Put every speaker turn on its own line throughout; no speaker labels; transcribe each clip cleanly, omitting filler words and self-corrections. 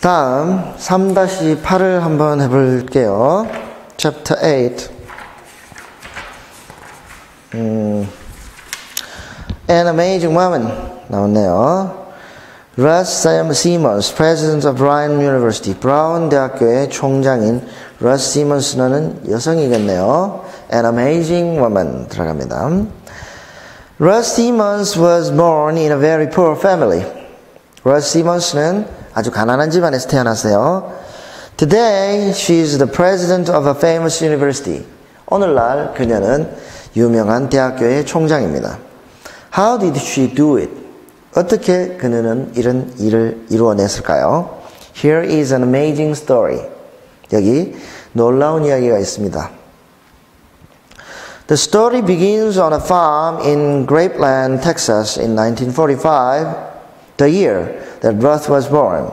다음 3-8을 한번 해볼게요. Chapter 8. An amazing woman 나왔네요. Russ Simmons, President of Brown University. 브라운 대학교의 총장인 Russ Simmons는 여성이겠네요. An amazing woman 들어갑니다. Russ Simmons was born in a very poor family. Russ Simmons는 아주 가난한 집안에서 태어났어요. Today, she is the president of a famous university. 오늘날 그녀는 유명한 대학교의 총장입니다. How did she do it? 어떻게 그녀는 이런 일을 이루어냈을까요? Here is an amazing story. 여기 놀라운 이야기가 있습니다. The story begins on a farm in Grapeland, Texas in 1945, the year that Ruth was born.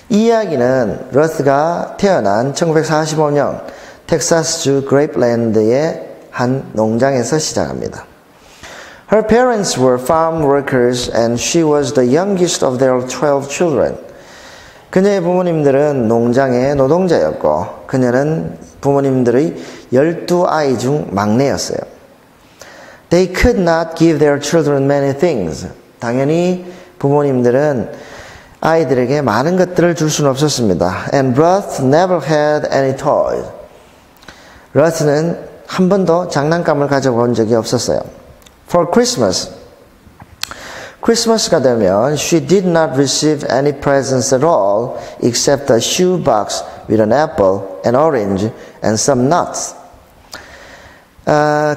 이 이야기는 러스가 태어난 1945년 텍사스주 그레이플랜드의 한 농장에서 시작합니다. Her parents were farm workers and she was the youngest of their 12 children. 그녀의 부모님들은 농장의 노동자였고 그녀는 부모님들의 12아이 중 막내였어요. They could not give their children many things. 당연히 부모님들은 아이들에게 많은 것들을 줄 수는 없었습니다. And Ruth never had any toys. 러스는 한 번도 장난감을 가져본 적이 없었어요. For Christmas, 크리스마스가 되면 she did not receive any presents at all except a shoe box with an apple, an orange, and some nuts.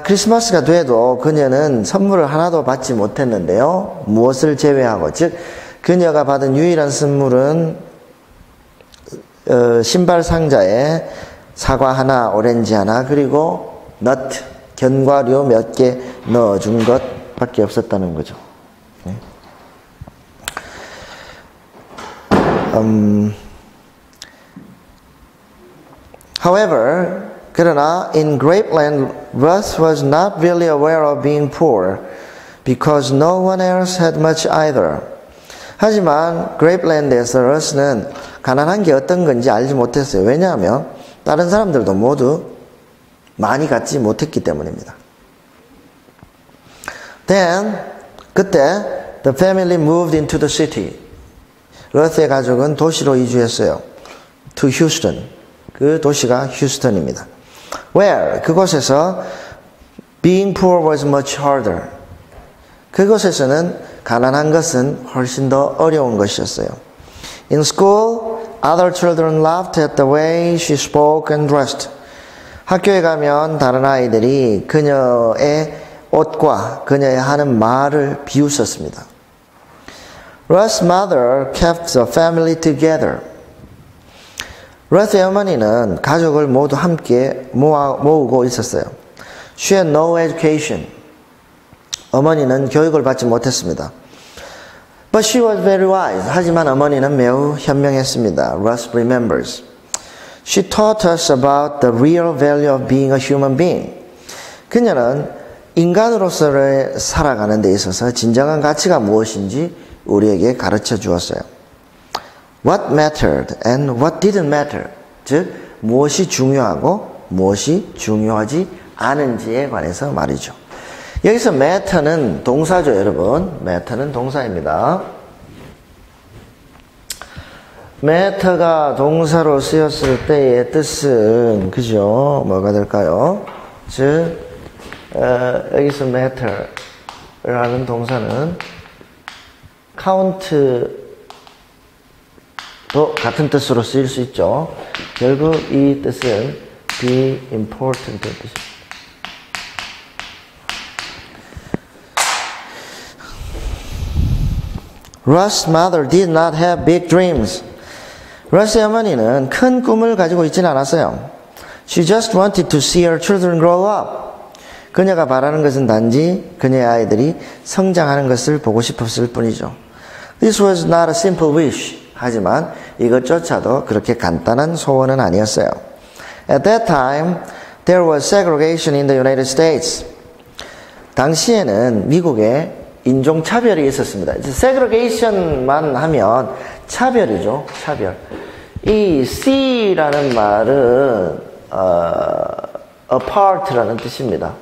크리스마스가 돼도 그녀는 선물을 하나도 받지 못했는데요. 무엇을 제외하고, 즉 그녀가 받은 유일한 선물은 신발 상자에 사과 하나, 오렌지 하나, 그리고 너트, 견과류 몇 개 넣어준 것밖에 없었다는 거죠. However, 그러나 in Grapeland, Ruth was not really aware of being poor because no one else had much either. 하지만 그레이플랜드에서 러스는 가난한 게 어떤 건지 알지 못했어요. 왜냐하면 다른 사람들도 모두 많이 갖지 못했기 때문입니다. Then, 그때 the family moved into the city. 러스의 가족은 도시로 이주했어요. To Houston. 그 도시가 휴스턴입니다. Where? 그곳에서 being poor was much harder. 그곳에서는 가난한 것은 훨씬 더 어려운 것이었어요. In school, other children laughed at the way she spoke and dressed. 학교에 가면 다른 아이들이 그녀의 옷과 그녀의 하는 말을 비웃었습니다. Ruth's mother kept the family together. 러스의 어머니는 가족을 모두 함께 모으고 있었어요. She had no education. 어머니는 교육을 받지 못했습니다. But she was very wise. 하지만 어머니는 매우 현명했습니다. Ruth remembers. She taught us about the real value of being a human being. 그녀는 인간으로서 살아가는 데 있어서 진정한 가치가 무엇인지 우리에게 가르쳐 주었어요. What mattered and what didn't matter. 즉, 무엇이 중요하고 무엇이 중요하지 않은지에 관해서 말이죠. 여기서 matter는 동사죠, 여러분. matter는 동사입니다. matter가 동사로 쓰였을 때의 뜻은, 그죠? 뭐가 될까요? 즉, 여기서 matter라는 동사는 count도 같은 뜻으로 쓰일 수 있죠. 결국 이 뜻은 be important 뜻입니다. Ruth's mother did not have big dreams. 러스의 어머니는 큰 꿈을 가지고 있지는 않았어요. She just wanted to see her children grow up. 그녀가 바라는 것은 단지 그녀의 아이들이 성장하는 것을 보고 싶었을 뿐이죠. This was not a simple wish. 하지만 이것조차도 그렇게 간단한 소원은 아니었어요. At that time, there was segregation in the United States. 당시에는 미국에 인종차별이 있었습니다. segregation만 하면 차별이죠. 차별. 이 C라는 말은 apart라는 뜻입니다.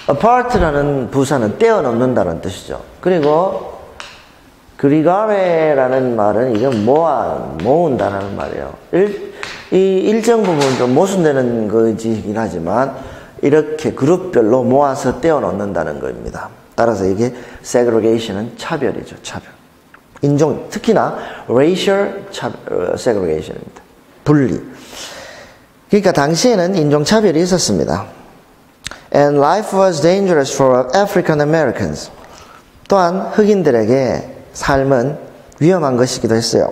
apart라는 부사는 떼어놓는다는 뜻이죠. 그리고 그리가레라는 말은 이게 모은다는 말이에요. 이 일정 부분 좀 모순되는 거이긴 하지만 이렇게 그룹별로 모아서 떼어놓는다는 겁니다. 따라서 이게 segregation은 차별이죠. 차별. 인종, 특히나 racial segregation입니다. 분리. 그러니까 당시에는 인종차별이 있었습니다. And life was dangerous for African Americans. 또한 흑인들에게 삶은 위험한 것이기도 했어요.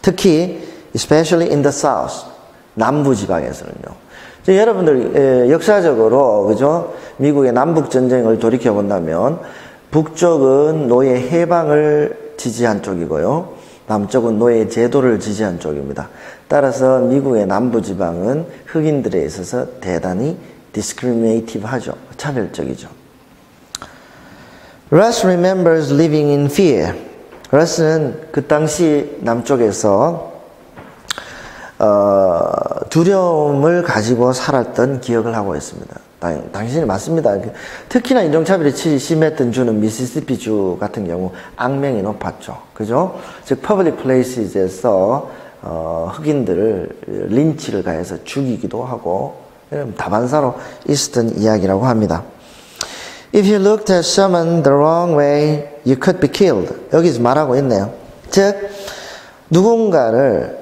특히 especially in the South, 남부 지방에서는요. 여러분들 역사적으로 그죠? 미국의 남북 전쟁을 돌이켜 본다면 북쪽은 노예 해방을 지지한 쪽이고요. 남쪽은 노예 제도를 지지한 쪽입니다. 따라서 미국의 남부 지방은 흑인들에 있어서 대단히 discriminative하죠. 차별적이죠. Russ remembers living in fear. 러스는 그 당시 남쪽에서 두려움을 가지고 살았던 기억을 하고 있습니다. 당신이 맞습니다. 특히나 인종차별이 심했던 주는 미시시피 주 같은 경우 악명이 높았죠. 그죠? 즉 public places에서 흑인들을 린치를 가해서 죽이기도 하고 다반사로 있었던 이야기라고 합니다. If you looked at someone the wrong way, you could be killed. 여기서 말하고 있네요. 즉 누군가를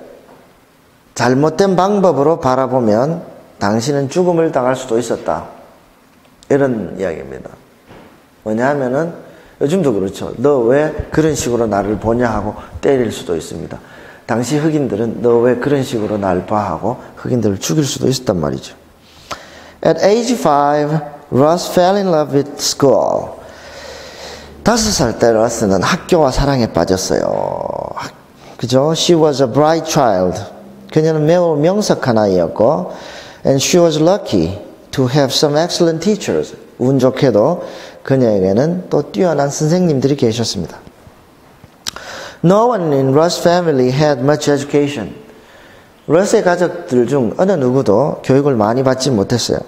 잘못된 방법으로 바라보면 당신은 죽음을 당할 수도 있었다. 이런 이야기입니다. 뭐냐 하면은 요즘도 그렇죠. 너 왜 그런 식으로 나를 보냐 하고 때릴 수도 있습니다. 당시 흑인들은 너 왜 그런 식으로 날 봐 하고 흑인들을 죽일 수도 있었단 말이죠. At age 5, Russ fell in love with school. 5살 때 러스는 학교와 사랑에 빠졌어요. 그죠? She was a bright child. 그녀는 매우 명석한 아이였고 and she was lucky to have some excellent teachers. 운 좋게도 그녀에게는 또 뛰어난 선생님들이 계셨습니다. No one in Russ family had much education. 러스의 가족들 중 어느 누구도 교육을 많이 받지 못했어요.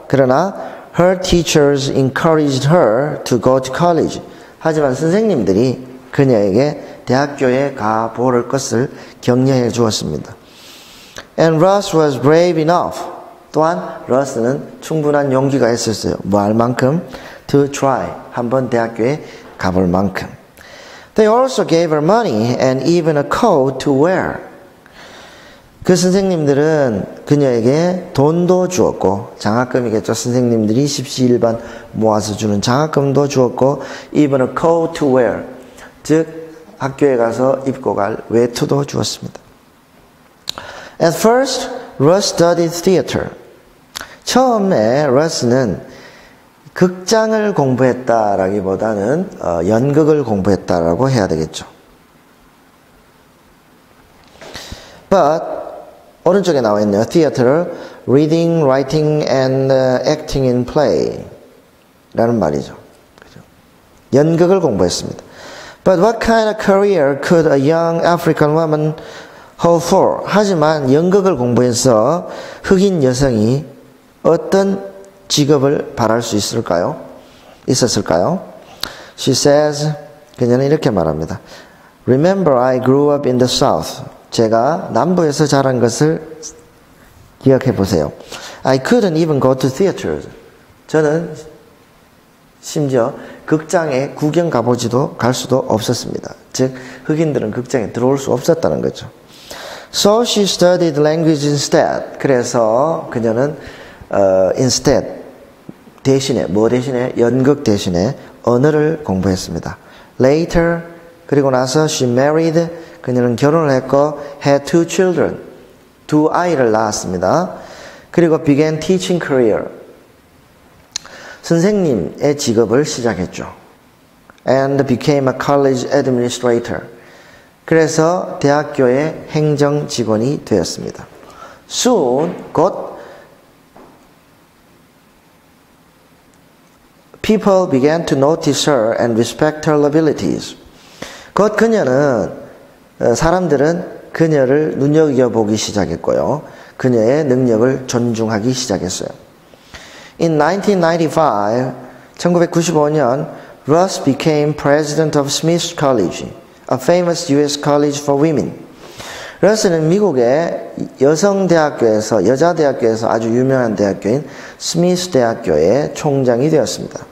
그러나 her teachers encouraged her to go to college. 하지만 선생님들이 그녀에게 대학교에 가 보를 것을 격려해 주었습니다. And Russ was brave enough. 또한 러스는 충분한 용기가 있었어요. 뭐 할 만큼? To try. 한번 대학교에 가볼 만큼. They also gave her money and even a coat to wear. 그 선생님들은 그녀에게 돈도 주었고, 장학금이겠죠. 선생님들이 십시일반 모아서 주는 장학금도 주었고, even a coat to wear. 즉 학교에 가서 입고 갈 외투도 주었습니다. At first, Russ studied theater. 처음에 러스는 극장을 공부했다라기보다는 연극을 공부했다라고 해야 되겠죠. But 오른쪽에 나와 있네요. Theater, reading, writing, and acting in play 라는 말이죠. 그죠? 연극을 공부했습니다. But what kind of career could a young African woman hope for? 하지만 연극을 공부해서 흑인 여성이 어떤 직업을 바랄 수 있었을까요? She says, 그녀는 이렇게 말합니다. Remember, I grew up in the South. 제가 남부에서 자란 것을 기억해 보세요. I couldn't even go to theaters. 저는 심지어 극장에 구경 갈 수도 없었습니다. 즉 흑인들은 극장에 들어올 수 없었다는 거죠. So she studied language instead. 그래서 그녀는 instead 대신에 연극 대신에 언어를 공부했습니다. Later 그리고 나서 she married. 그녀는 결혼을 했고 had 2 children. 2 아이를 낳았습니다. 그리고 began teaching career. 선생님의 직업을 시작했죠. And became a college administrator. 그래서 대학교의 행정 직원이 되었습니다. Soon, 곧 people began to notice her and respect her abilities. 곧 그녀는 사람들은 그녀를 눈여겨보기 시작했고요. 그녀의 능력을 존중하기 시작했어요. In 1995, 1995년, Ross became president of Smith College, a famous U.S. college for women. 러스는 미국의 여자대학교에서 아주 유명한 대학교인 스미스 대학교의 총장이 되었습니다.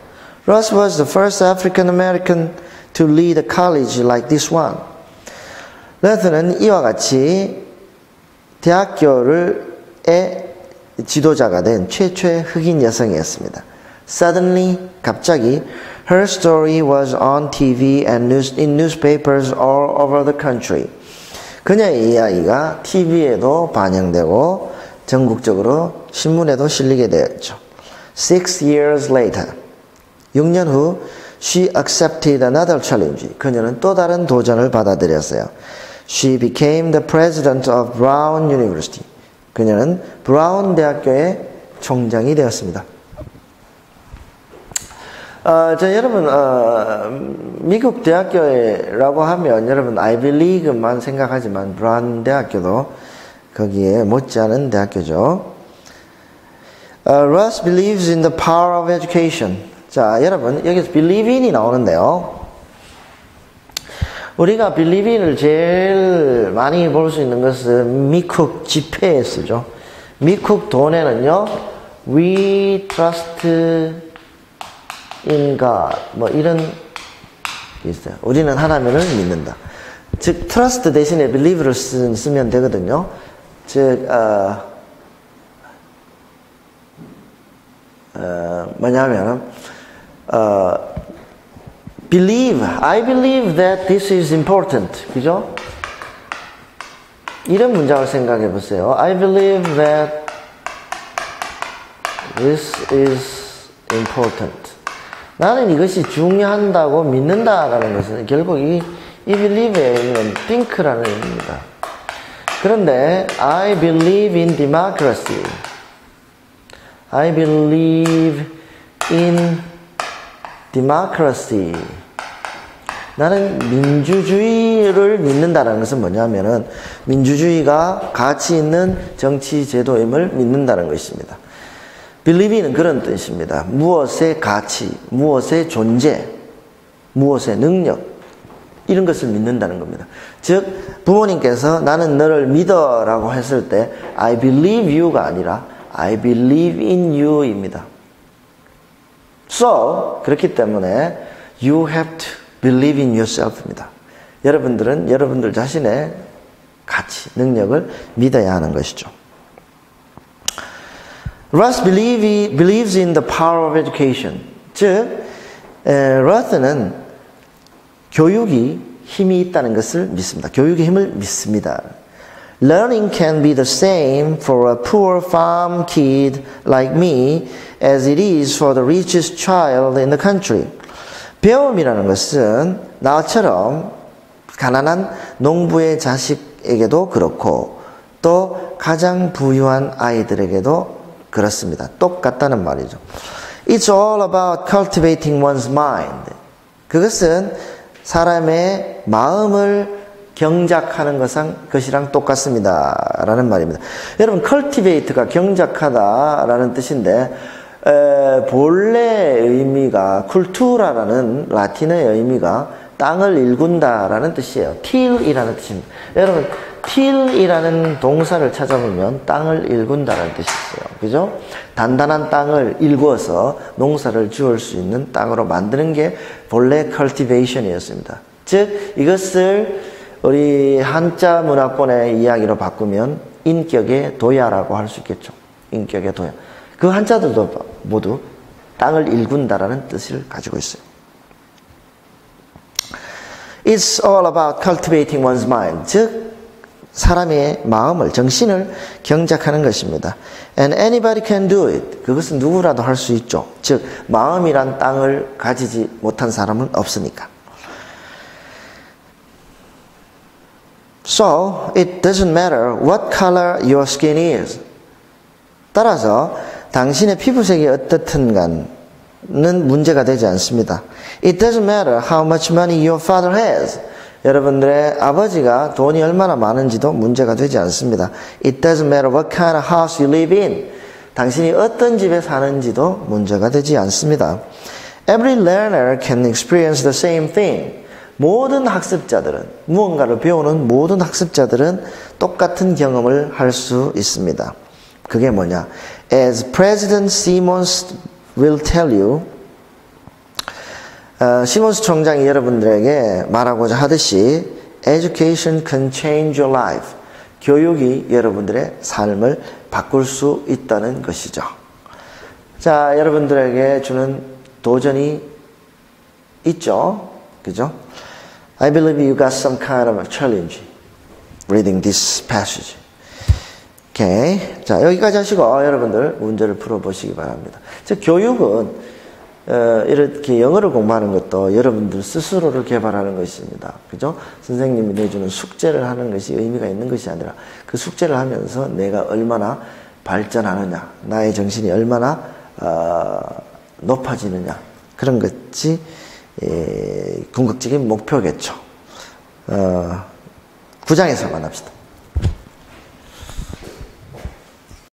Ross was the first African American to lead a college like this one. 러스는 이와 같이 대학교의 지도자가 된 최초의 흑인 여성이었습니다. Suddenly, 갑자기, her story was on TV and in newspapers all over the country. 그녀의 이야기가 TV에도 반영되고 전국적으로 신문에도 실리게 되었죠. 6 years later, 6년 후, she accepted another challenge. 그녀는 또 다른 도전을 받아들였어요. She became the president of Brown University. 그녀는 브라운 대학교의 총장이 되었습니다. 여러분, 미국 대학교라고 하면 여러분 아이비리그만 생각하지만 브라운 대학교도 거기에 못지않은 대학교죠. Ross believes in the power of education. 자, 여러분 여기서 believe in이 나오는데요. 우리가 believe in을 제일 많이 볼 수 있는 것은 미국 지폐에 쓰죠. 미국 돈에는요, we trust in God, 뭐 이런 게 있어요. 우리는 하나님을 믿는다. 즉, trust 대신에 believe를 쓰면 되거든요. 즉, 뭐냐면, believe, I believe that this is important. 그죠? 이런 문장을 생각해 보세요. I believe that this is important. 나는 이것이 중요한다고 믿는다라는 것은 결국 이 believe의 의미는 think라는 의미입니다. 그런데 I believe in democracy. I believe in democracy. 나는 민주주의를 믿는다는 것은 뭐냐면은 민주주의가 가치 있는 정치 제도임을 믿는다는 것입니다. believe는 그런 뜻입니다. 무엇의 가치, 무엇의 존재, 무엇의 능력 이런 것을 믿는다는 겁니다. 즉 부모님께서 나는 너를 믿어라고 했을 때 I believe you가 아니라 I believe in you입니다. So 그렇기 때문에 you have to believe in yourself입니다. 여러분들은 여러분들 자신의 가치, 능력을 믿어야 하는 것이죠. Ross believes in the power of education. 즉, 러스는 교육이 힘이 있다는 것을 믿습니다. 교육의 힘을 믿습니다. Learning can be the same for a poor farm kid like me as it is for the richest child in the country. 배움이라는 것은 나처럼 가난한 농부의 자식에게도 그렇고 또 가장 부유한 아이들에게도 그렇습니다. 똑같다는 말이죠. It's all about cultivating one's mind. 그것은 사람의 마음을 경작하는 것이랑 똑같습니다. 라는 말입니다. 여러분, cultivate가 경작하다라는 뜻인데 본래 의미가 cultura라는 라틴어의 의미가 땅을 일군다라는 뜻이에요. till이라는 뜻입니다. 여러분, till이라는 동사를 찾아보면 땅을 일군다라는 뜻이 있어요. 그죠? 단단한 땅을 일구어서 농사를 지을 수 있는 땅으로 만드는 게 본래 cultivation이었습니다. 즉, 이것을 우리 한자 문화권의 이야기로 바꾸면 인격의 도야라고 할 수 있겠죠. 인격의 도야. 그 한자들도 모두 땅을 일군다라는 뜻을 가지고 있어요. It's all about cultivating one's mind. 즉, 사람의 마음을, 정신을 경작하는 것입니다. And anybody can do it. 그것은 누구라도 할 수 있죠. 즉, 마음이란 땅을 가지지 못한 사람은 없으니까. So, it doesn't matter what color your skin is. 따라서 당신의 피부색이 어떻든 간은 문제가 되지 않습니다. It doesn't matter how much money your father has. 여러분들의 아버지가 돈이 얼마나 많은지도 문제가 되지 않습니다. It doesn't matter what kind of house you live in. 당신이 어떤 집에 사는지도 문제가 되지 않습니다. Every learner can experience the same thing. 모든 학습자들은, 무언가를 배우는 모든 학습자들은 똑같은 경험을 할 수 있습니다. 그게 뭐냐? As President Simmons will tell you, 시몬스 총장이 여러분들에게 말하고자 하듯이 Education can change your life. 교육이 여러분들의 삶을 바꿀 수 있다는 것이죠. 자, 여러분들에게 주는 도전이 있죠. 그죠? I believe you got some kind of a challenge reading this passage. 오케이. 자, 여기까지 하시고 여러분들 문제를 풀어보시기 바랍니다. 즉, 교육은 이렇게 영어를 공부하는 것도 여러분들 스스로를 개발하는 것입니다. 그죠? 선생님이 내주는 숙제를 하는 것이 의미가 있는 것이 아니라 그 숙제를 하면서 내가 얼마나 발전하느냐, 나의 정신이 얼마나 높아지느냐, 그런 것이 궁극적인 목표겠죠. 9장에서 만납시다.